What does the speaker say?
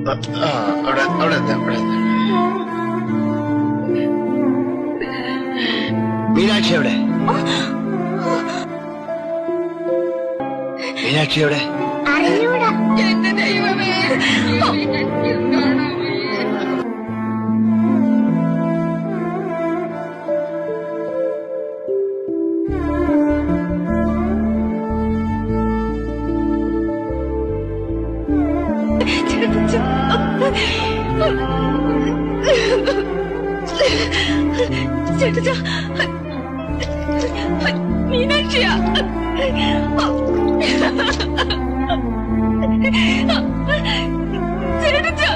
അവിടെ മീനാക്ഷി എവിടെ? മീനാക്ഷി എവിടെ? അറിഞ്ഞൂടാ. എന്റെ ദൈവമേ, ചേട്ടാ മീനാക്ഷിയാ. ചേട്ടാ